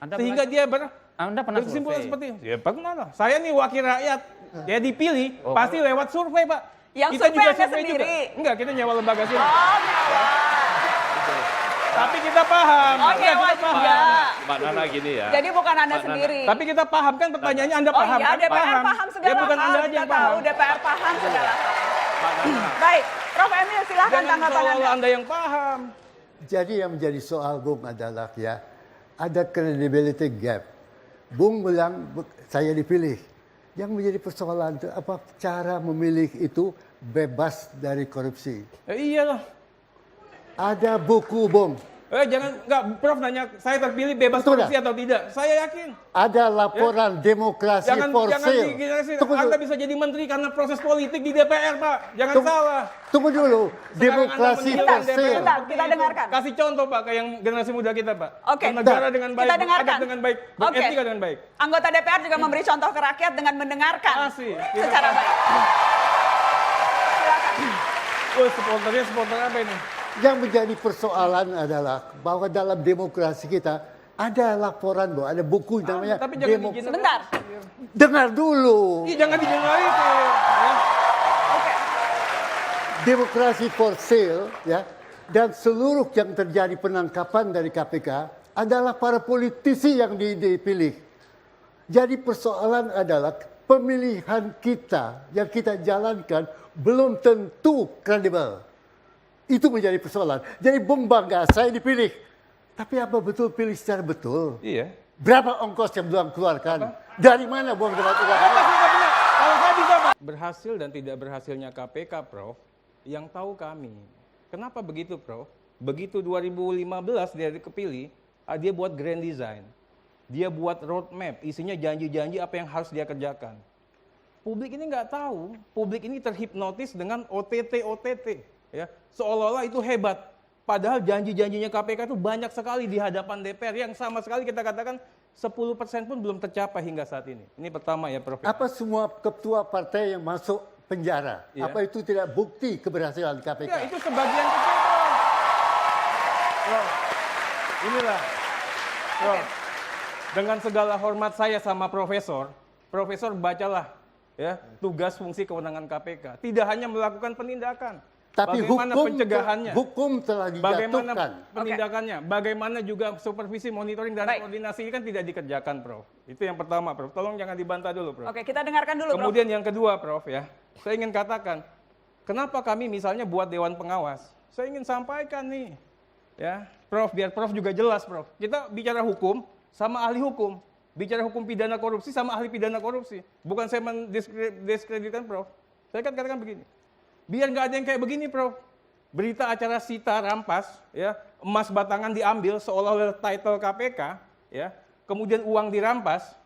Sehingga dia Anda pernah berkesimpulan survei? seperti itu. Ya bagaimana? Saya nih wakil rakyat, ya dipilih pasti lewat survei, Pak. Yang kita survei juga Anda survei sendiri? juga. Enggak, kita nyewa lembaga survei. Oh, nyawa. Tapi kita paham. Oh, Enggak, nyewa kita paham. juga. Mbak Nana gini ya. Jadi bukan Anda sendiri. Tapi kita paham kan pertanyaannya Anda Oh paham iya, kan? DPR paham segala Ya bukan hal. Anda aja Kita yang tahu paham. DPR paham segala hal. Mbak Nana. Baik, Prof. Emil silahkan Jangan tanggapan seolah-olah Anda. Anda yang paham. Jadi yang menjadi soal Bung adalah ya, ada credibility gap. Bung bilang saya dipilih. Yang menjadi persoalan itu apa cara memilih itu bebas dari korupsi. Iyalah. Ada buku Bung, Jangan, enggak, Prof nanya saya terpilih bebas Betul korupsi dah. atau tidak. Saya yakin. ada laporan demokrasi for Jangan sale. digilasi. Tunggu Anda dulu, bisa jadi menteri karena proses politik di DPR, Pak. Jangan Tunggu- salah. tunggu dulu. Sekarang Demokrasi Anda for menilai sale. DPR. Sebentar, kita dengarkan. Kasih contoh, Pak, ke yang generasi muda kita, Pak. Oke. Bernegara dengan baik, Kita dengarkan. beradab dengan baik, Oke. beretika dengan baik. Anggota DPR juga memberi contoh ke rakyat dengan mendengarkan Kasih. secara baik. Silakan. Supporternya supporter apa ini? Yang menjadi persoalan adalah bahwa dalam demokrasi kita ada laporan, Bung, ada buku namanya Tapi jangan Demo- digeneralisir. Sebentar. Dengar dulu. Ih, jangan digeneralisir. Ya. Oke. Demokrasi for sale ya, dan seluruh yang terjadi penangkapan dari KPK adalah para politisi yang dipilih. Jadi persoalan adalah pemilihan kita yang kita jalankan belum tentu kredibel. Itu menjadi persoalan. Jadi Bung bangga saya dipilih. Tapi apa betul pilih secara betul? Iya. Berapa ongkos yang belum keluarkan? Dari mana Bung dapat uang? Kalau saya bisa, Pak. Berhasil dan tidak berhasilnya KPK, Prof, yang tahu kami. Kenapa begitu, Prof? Begitu 2015 dia kepilih, dia buat grand design. Dia buat roadmap, isinya janji-janji apa yang harus dia kerjakan. Publik ini nggak tahu, publik ini terhipnotis dengan OTT, ya. Seolah-olah itu hebat. Padahal janji-janjinya KPK itu banyak sekali di hadapan DPR yang sama sekali kita katakan 10% pun belum tercapai hingga saat ini. Ini pertama ya, Prof. Apa semua ketua partai yang masuk penjara? Iya. Apa itu tidak bukti keberhasilan KPK? Ya, itu sebagian kecil, Prof. Prof, inilah, Prof. Dengan segala hormat saya sama Profesor bacalah ya tugas fungsi kewenangan KPK. Tidak hanya melakukan penindakan, Tapi bagaimana pencegahannya, hukum telah dijatuhkan. bagaimana penindakannya, bagaimana juga supervisi, monitoring, dan Baik. koordinasi kan tidak dikerjakan, Prof. Itu yang pertama, Prof. Tolong jangan dibantah dulu, Prof. Oke, kita dengarkan dulu, Prof. Kemudian yang kedua, Prof, ya, saya ingin katakan, kenapa kami misalnya buat Dewan Pengawas? Saya ingin sampaikan nih, ya, Prof, biar Prof juga jelas, Prof. Kita bicara hukum sama ahli hukum, bicara hukum pidana korupsi sama ahli pidana korupsi. Bukan saya mendiskreditkan, Prof. Saya kan katakan begini, biar nggak ada yang kayak begini, Prof. Berita acara sita rampas, ya, emas batangan diambil seolah-olah title KPK, ya, kemudian uang dirampas,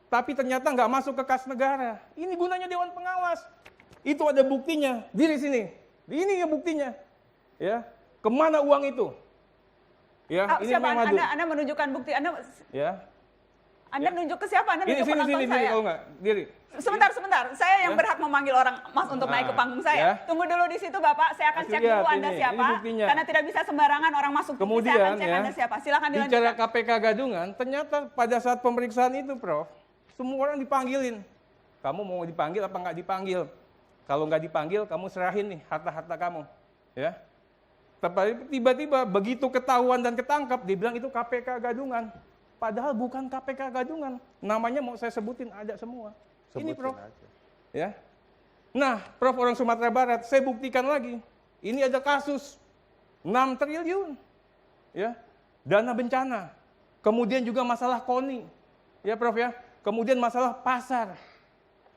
tapi ternyata nggak masuk ke kas negara. Ini gunanya Dewan Pengawas. Itu ada buktinya. Di sini. Ini ya buktinya. Ya, kemana uang itu? Ya, ini Siapa memang Anda menunjukkan bukti Anda? Ya. Anda nunjuk ke siapa? Anda Ini nunjuk sini penonton saya. kalau nggak diri. Sebentar. Saya yang Ya. berhak memanggil orang Mas untuk naik ke panggung saya. Ya. Tunggu dulu di situ, Bapak. Saya akan Kasih cek lihat dulu Anda ini siapa. buktinya. Karena tidak bisa sembarangan orang masuk TV. Kemudian Saya akan cek ya, Anda siapa. Silakan bicara dilanjutkan. KPK Gadungan, ternyata pada saat pemeriksaan itu, Prof, semua orang dipanggilin. Kamu mau dipanggil apa nggak dipanggil? Kalau nggak dipanggil, kamu serahin nih harta-harta kamu. Ya. Tapi tiba-tiba begitu ketahuan dan ketangkap, dibilang itu KPK Gadungan. Padahal bukan KPK Gadungan. Namanya mau saya sebutin, ada semua. Ini, Prof. Ya. Nah, Prof, orang Sumatera Barat, saya buktikan lagi. Ini ada kasus 6 triliun. Ya. Dana bencana. Kemudian juga masalah KONI. Ya, Prof, ya. Kemudian masalah pasar.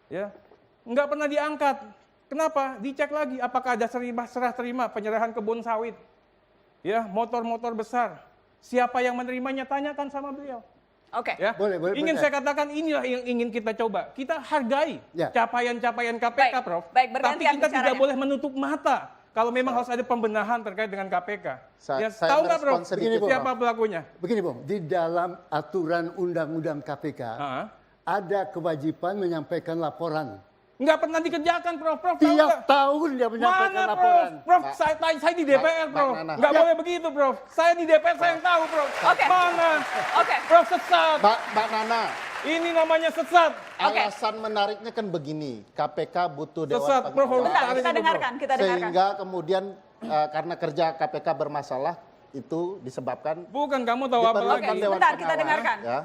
Ya. Nggak pernah diangkat. Kenapa? Dicek lagi apakah ada serah terima penyerahan kebun sawit. Ya, motor-motor besar. Siapa yang menerimanya, tanyakan sama beliau. Oke. Ya. Boleh, Ingin boleh. saya katakan inilah yang ingin kita coba. Kita hargai Ya. capaian-capaian KPK, Baik, Prof. baik, Tapi bergantian kita tidak bicaranya. boleh menutup mata kalau memang harus ada pembenahan terkait dengan KPK. Saya Tahu nggak, Prof? merespon sedikit, Bung. Siapa pelakunya? Begini Bung, di dalam aturan undang-undang KPK Ah. ada kewajiban menyampaikan laporan Nggak pernah dikerjakan, Prof. Prof, tahu Tiap nggak? tahun dia menyampaikan Mana, laporan. Prof? Saya di DPR, Mbak Prof. Nana. Nggak boleh begitu, Prof. Saya di DPR, saya yang tahu, Prof. Oke. Mana? Oke. Prof, sesat. Mbak Nana, Ini namanya sesat. alasan menariknya kan begini, KPK butuh Dewan Sesat, Prof. Pengawas. Bentar, Tarik kita itu, dengarkan, kita dengarkan. Sehingga kemudian karena kerja KPK bermasalah, itu disebabkan Bukan, kamu tahu apa diperlukan lagi? Oke, Dewan bentar, kita Pengawas, dengarkan. ya.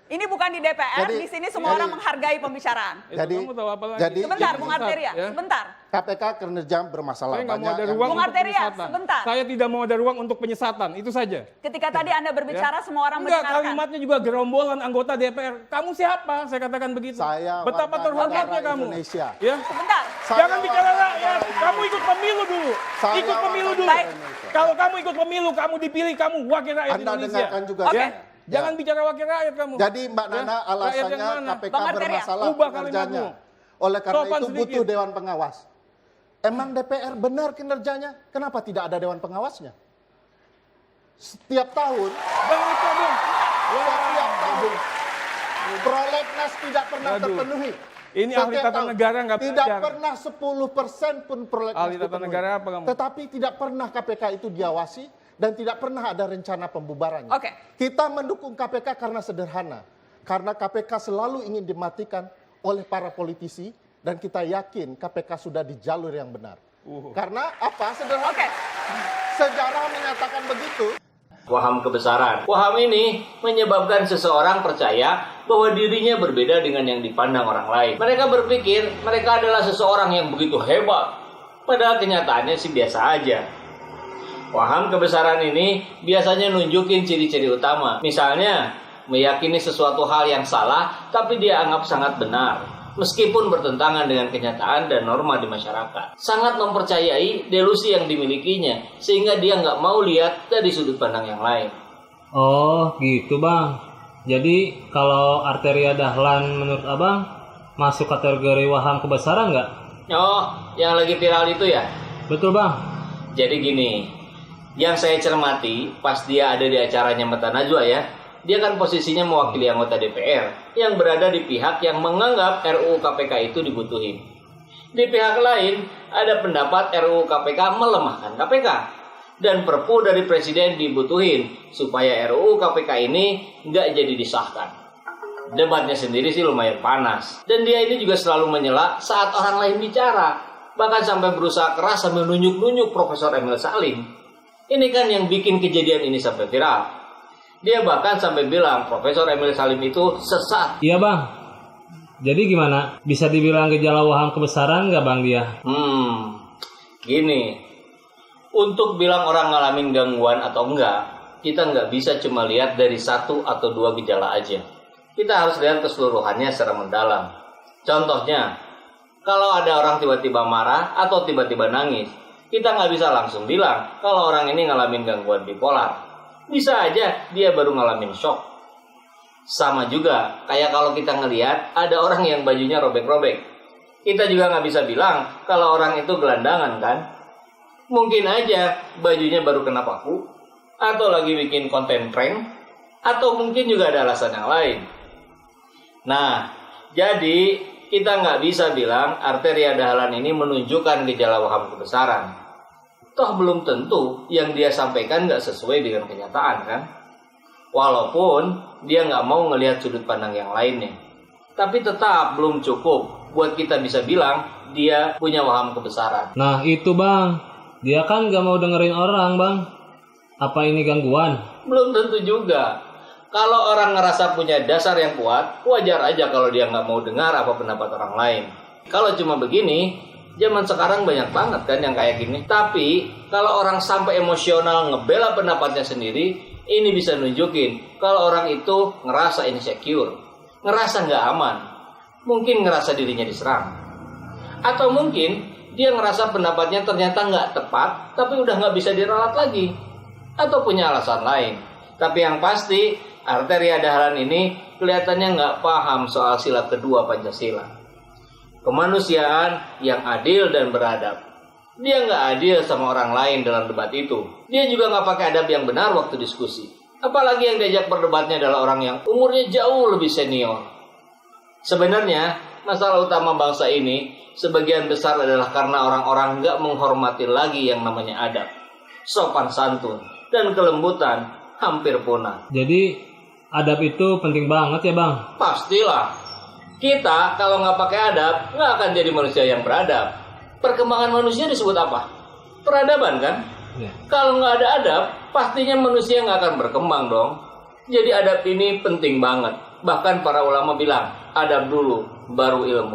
Ini bukan di DPR, Jadi- di sini semua jadi- orang menghargai pembicaraan. Itu Jadi- kamu tahu apa lagi? jadi- Sebentar, Jadi Bung sesat, Arteria, ya. sebentar. KPK kinerja bermasalah. Saya nggak mau Banyak ada yang- ruang Bung untuk Arteria, penyesatan. sebentar. Saya tidak mau ada ruang untuk penyesatan, itu saja. Ketika tadi Anda berbicara, semua orang Enggak, mendengarkan. kalimatnya juga gerombolan anggota DPR. Kamu siapa? Saya katakan begitu. Saya Betapa warga terhormatnya negara kamu. Indonesia. Ya. Sebentar. Saya Jangan bicara warga rakyat. negara Kamu ikut pemilu dulu. Saya Ikut pemilu warga dulu. Baik. Kalau kamu ikut pemilu, kamu dipilih, kamu wakil rakyat Anda Indonesia. dengarkan juga. Oke. Ya. Jangan bicara wakil rakyat kamu. Jadi Mbak Ya. Nana Rakyat yang alasannya mana? KPK Bang Arteria, bermasalah ubah kinerjanya. kalimatmu. Oleh karena Sopan itu sedikit. butuh Dewan Pengawas. Emang DPR benar kinerjanya? Kenapa tidak ada Dewan Pengawasnya? Setiap tahun, Bang Ito, Bang. setiap tahun, prolegnas tidak pernah Aduh. terpenuhi. Ini ahli Setiap tata tahun. negara nggak Tidak belajar. pernah 10% pun prolegnas Ahli tata dipenuhi. negara apa kamu? Tetapi tidak pernah KPK itu diawasi dan tidak pernah ada rencana pembubarannya. Oke. Kita mendukung KPK karena sederhana. Karena KPK selalu ingin dimatikan oleh para politisi dan kita yakin KPK sudah di jalur yang benar. Karena apa? Sederhana. Oke. Sejarah menyatakan begitu. Waham kebesaran. Waham ini menyebabkan seseorang percaya bahwa dirinya berbeda dengan yang dipandang orang lain. Mereka berpikir mereka adalah seseorang yang begitu hebat. Padahal kenyataannya sih biasa aja. Waham kebesaran ini biasanya nunjukin ciri-ciri utama. Misalnya, meyakini sesuatu hal yang salah, tapi dia anggap sangat benar. Meskipun bertentangan dengan kenyataan dan norma di masyarakat. Sangat mempercayai delusi yang dimilikinya, sehingga dia nggak mau lihat dari sudut pandang yang lain. Oh gitu bang. Jadi kalau Arteria Dahlan menurut abang masuk kategori waham kebesaran nggak? Oh, yang lagi viral itu ya? Betul bang. Jadi gini, yang saya cermati pas dia ada di acaranya Mata Najwa ya, dia kan posisinya mewakili anggota DPR yang berada di pihak yang menganggap RUU KPK itu dibutuhin. Di pihak lain, ada pendapat RUU KPK melemahkan KPK. Dan perpu dari Presiden dibutuhin supaya RUU KPK ini nggak jadi disahkan. Debatnya sendiri sih lumayan panas. Dan dia ini juga selalu menyela saat orang lain bicara. Bahkan sampai berusaha keras sambil nunjuk-nunjuk Profesor Emil Salim. Ini kan yang bikin kejadian ini sampai viral. Dia bahkan sampai bilang Profesor Emil Salim itu sesat. Iya bang. Jadi gimana? Bisa dibilang gejala waham kebesaran nggak bang dia? Gini. Untuk bilang orang ngalamin gangguan atau enggak, kita nggak bisa cuma lihat dari satu atau dua gejala aja. Kita harus lihat keseluruhannya secara mendalam. Contohnya, kalau ada orang tiba-tiba marah atau tiba-tiba nangis, kita nggak bisa langsung bilang kalau orang ini ngalamin gangguan bipolar. Bisa aja dia baru ngalamin shock. Sama juga kayak kalau kita ngelihat ada orang yang bajunya robek-robek. Kita juga nggak bisa bilang kalau orang itu gelandangan kan. Mungkin aja bajunya baru kena paku, atau lagi bikin konten prank, atau mungkin juga ada alasan yang lain. Nah, jadi kita nggak bisa bilang Arteria Dahlan ini menunjukkan gejala waham kebesaran. Toh belum tentu yang dia sampaikan nggak sesuai dengan kenyataan kan. Walaupun dia nggak mau ngelihat sudut pandang yang lainnya. Tapi tetap belum cukup buat kita bisa bilang dia punya waham kebesaran. Nah itu bang. Dia kan nggak mau dengerin orang bang. Apa ini gangguan? Belum tentu juga. Kalau orang ngerasa punya dasar yang kuat, wajar aja kalau dia nggak mau dengar apa pendapat orang lain. Kalau cuma begini, zaman sekarang banyak banget kan yang kayak gini. Tapi kalau orang sampai emosional ngebela pendapatnya sendiri, ini bisa nunjukin kalau orang itu ngerasa insecure, ngerasa nggak aman, mungkin ngerasa dirinya diserang, atau mungkin dia ngerasa pendapatnya ternyata nggak tepat, tapi udah nggak bisa diralat lagi, atau punya alasan lain. Tapi yang pasti Arteria Dahlan ini kelihatannya nggak paham soal sila kedua Pancasila. Kemanusiaan yang adil dan beradab. Dia nggak adil sama orang lain dalam debat itu. Dia juga nggak pakai adab yang benar waktu diskusi. Apalagi yang diajak berdebatnya adalah orang yang umurnya jauh lebih senior. Sebenarnya masalah utama bangsa ini sebagian besar adalah karena orang-orang nggak menghormati lagi yang namanya adab, sopan santun, dan kelembutan hampir punah. Jadi adab itu penting banget ya Bang? Pastilah. Kita kalau nggak pakai adab, nggak akan jadi manusia yang beradab. Perkembangan manusia disebut apa? Peradaban kan? Ya. Kalau nggak ada adab, pastinya manusia nggak akan berkembang dong. Jadi adab ini penting banget. Bahkan para ulama bilang, adab dulu, baru ilmu.